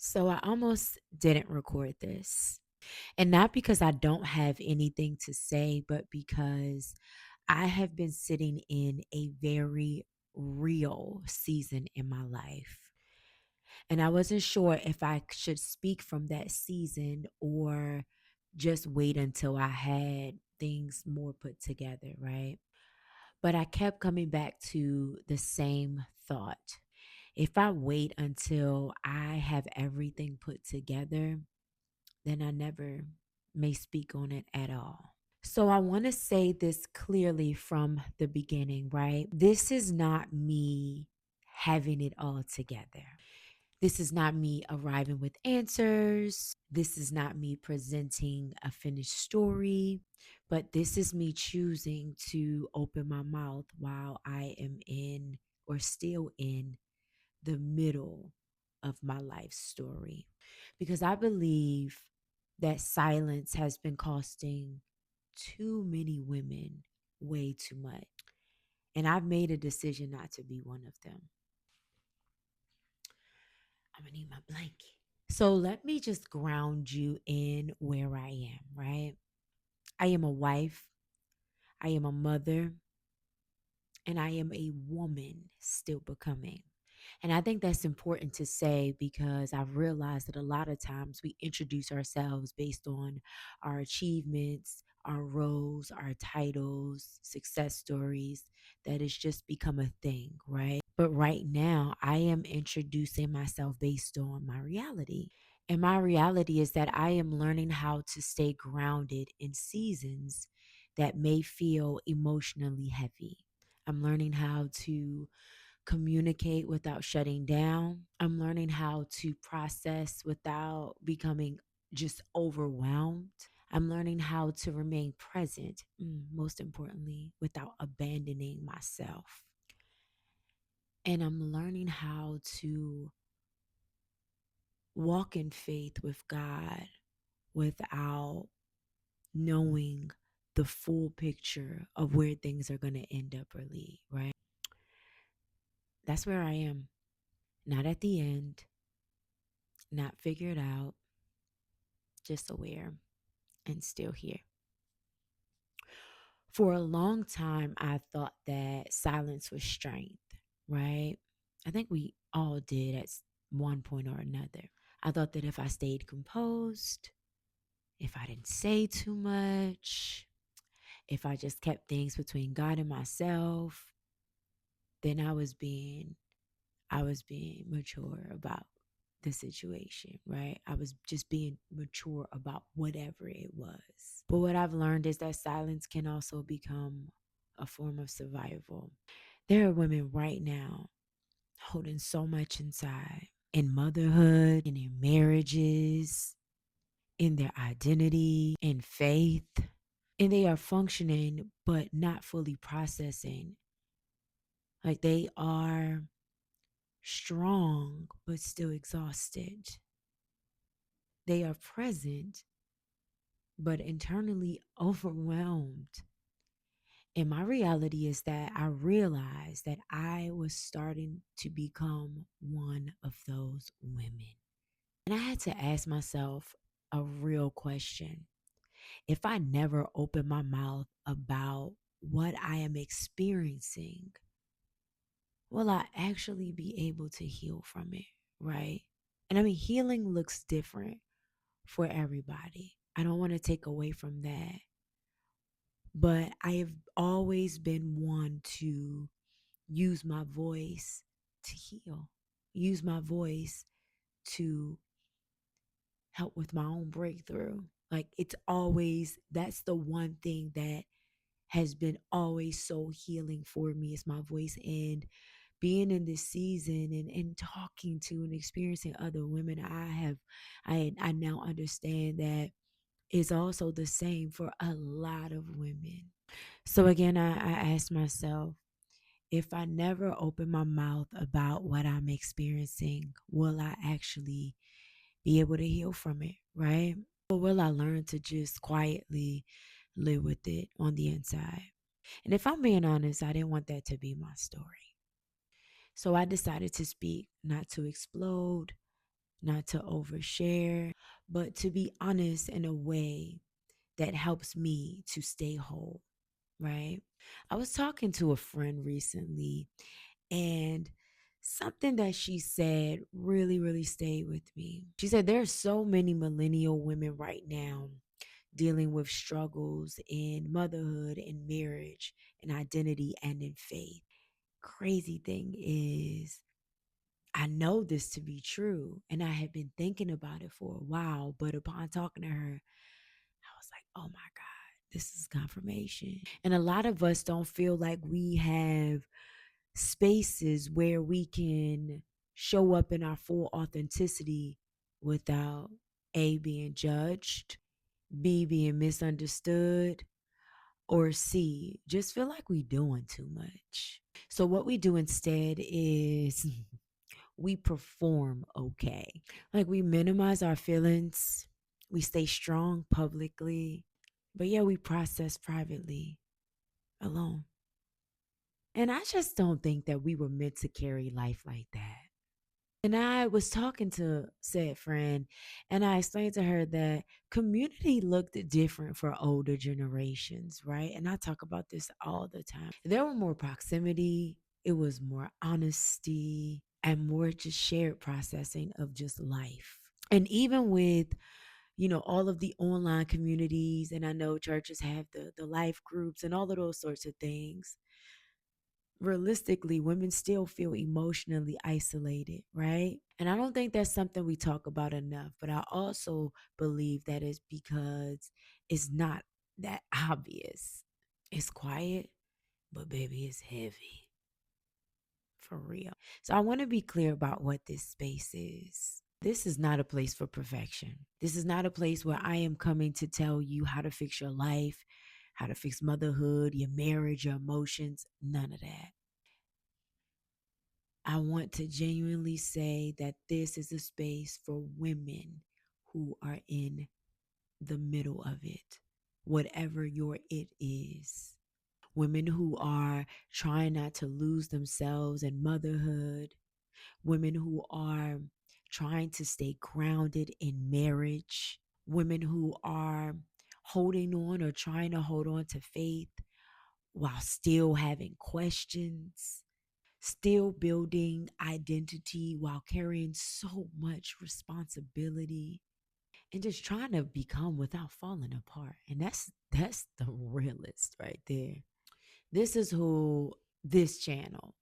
So I almost didn't record this. And not because I don't have anything to say, but because I have been sitting in a very real season in my life. And I wasn't sure if I should speak from that season or just wait until I had things more put together, right? But I kept coming back to the same thought. If I wait until I have everything put together, then I never may speak on it at all. So I want to say this clearly from the beginning, right? This is not me having it all together. This is not me arriving with answers. This is not me presenting a finished story, but this is me choosing to open my mouth while I am in or still in the middle of my life story. Because I believe that silence has been costing too many women way too much. And I've made a decision not to be one of them. I'm going to need my blanket. So let me just ground you in where I am, right? I am a wife, I am a mother, and I am a woman still becoming. And I think that's important to say because I've realized that a lot of times we introduce ourselves based on our achievements, our roles, our titles, success stories, that has just become a thing, right? But right now, I am introducing myself based on my reality. And my reality is that I am learning how to stay grounded in seasons that may feel emotionally heavy. I'm learning how to communicate without shutting down. I'm learning how to process without becoming just overwhelmed. I'm learning how to remain present, most importantly, without abandoning myself. And I'm learning how to walk in faith with God without knowing the full picture of where things are going to end up or lead, right? That's where I am. Not at the end, not figured out, just aware and still here. For a long time, I thought that silence was strength, right? I think we all did at one point or another. I thought that if I stayed composed, if I didn't say too much, if I just kept things between God and myself, then I was being mature about the situation, right? I was just being mature about whatever it was. But what I've learned is that silence can also become a form of survival. There are women right now holding so much inside in motherhood, in their marriages, in their identity, in faith, and they are functioning but not fully processing. Like they are strong but still exhausted. They are present but internally overwhelmed. And my reality is that I realized that I was starting to become one of those women. And I had to ask myself a real question. If I never open my mouth about what I am experiencing, will I actually be able to heal from it? Right? And I mean, healing looks different for everybody. I don't want to take away from that. But I have always been one to use my voice to heal, use my voice to help with my own breakthrough. Like it's always, that's the one thing that has been always so healing for me is my voice. And being in this season and talking to and experiencing other women, I now understand that is also the same for a lot of women. So again, I asked myself, if I never open my mouth about what I'm experiencing, will I actually be able to heal from it, right? Or will I learn to just quietly live with it on the inside? And if I'm being honest, I didn't want that to be my story. So I decided to speak, not to explode, not to overshare, but to be honest in a way that helps me to stay whole, right? I was talking to a friend recently, and something that she said really, really stayed with me. She said, there are so many millennial women right now dealing with struggles in motherhood and marriage and identity and in faith. Crazy thing is, I know this to be true, and I have been thinking about it for a while. But upon talking to her, I was like, oh my God, this is confirmation. And a lot of us don't feel like we have spaces where we can show up in our full authenticity without A, being judged, B, being misunderstood, or C, just feel like we doing too much. So what we do instead is we perform okay. Like we minimize our feelings, we stay strong publicly, but yeah, we process privately alone. And I just don't think that we were meant to carry life like that. And I was talking to said friend, and I explained to her that community looked different for older generations, right? And I talk about this all the time. There were more proximity, it was more honesty, and more just shared processing of just life. And even with all of the online communities, and I know churches have the life groups and all of those sorts of things, realistically, women still feel emotionally isolated, right? And I don't think that's something we talk about enough, but I also believe that it's because it's not that obvious. It's quiet, but baby, it's heavy for real. So I want to be clear about what this space is. This is not a place for perfection. This is not a place where I am coming to tell you how to fix your life, how to fix motherhood, your marriage, your emotions, none of that. I want to genuinely say that this is a space for women who are in the middle of it, whatever your it is. Women who are trying not to lose themselves in motherhood, women who are trying to stay grounded in marriage, women who are holding on or trying to hold on to faith while still having questions, still building identity while carrying so much responsibility, and just trying to become without falling apart. And that's the realist right there. This is who this channel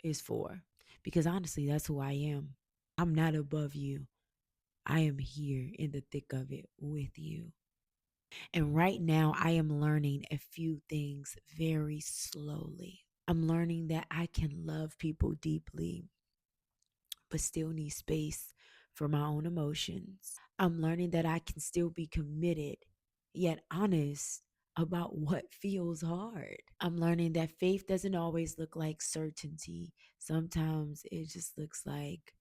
is for, because honestly, that's who I am. I'm not above you. I am here in the thick of it with you. And right now, I am learning a few things very slowly. I'm learning that I can love people deeply, but still need space for my own emotions. I'm learning that I can still be committed, yet honest about what feels hard. I'm learning that faith doesn't always look like certainty. Sometimes it just looks like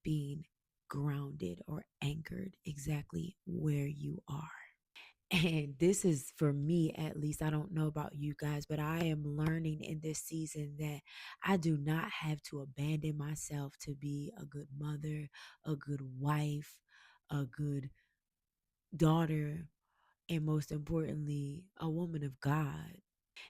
being grounded or anchored exactly where you are. And this is for me, at least. I don't know about you guys, but I am learning in this season that I do not have to abandon myself to be a good mother, a good wife, a good daughter, and most importantly, a woman of God.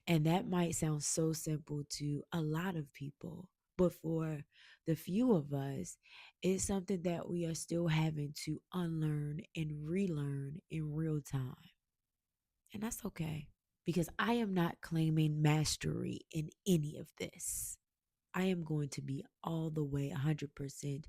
And that might sound so simple to a lot of people, but for the few of us, it's something that we are still having to unlearn and relearn in real time. And that's okay, because I am not claiming mastery in any of this. I am going to be all the way 100%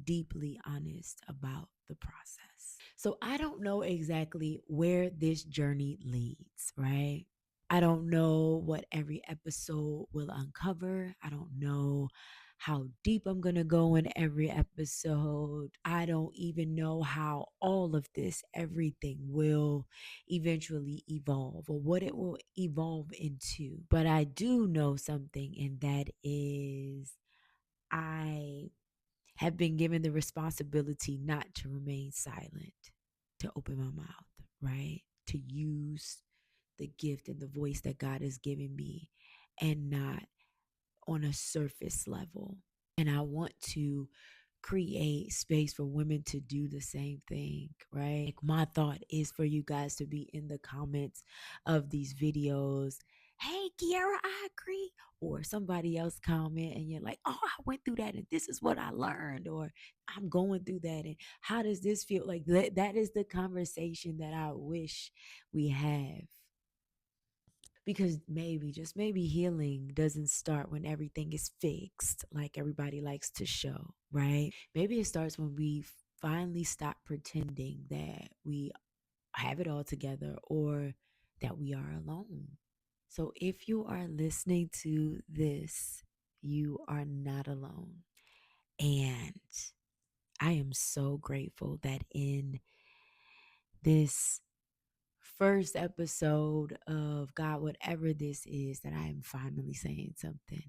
deeply honest about the process. So I don't know exactly where this journey leads, right? I don't know what every episode will uncover. I don't know how deep I'm going to go in every episode. I don't even know how all of this, everything will eventually evolve or what it will evolve into. But I do know something, and that is I have been given the responsibility not to remain silent, to open my mouth, right? To use the gift and the voice that God has given me, and not on a surface level. And I want to create space for women to do the same thing, right? Like, my thought is for you guys to be in the comments of these videos. Hey, Kiara, I agree. Or somebody else comment and you're like, oh, I went through that and this is what I learned. Or I'm going through that. And how does this feel? Like, that is the conversation that I wish we have. Because maybe, just maybe, healing doesn't start when everything is fixed, like everybody likes to show, right? Maybe it starts when we finally stop pretending that we have it all together or that we are alone. So if you are listening to this, you are not alone. And I am so grateful that in this first episode of God, whatever this is, that I am finally saying something.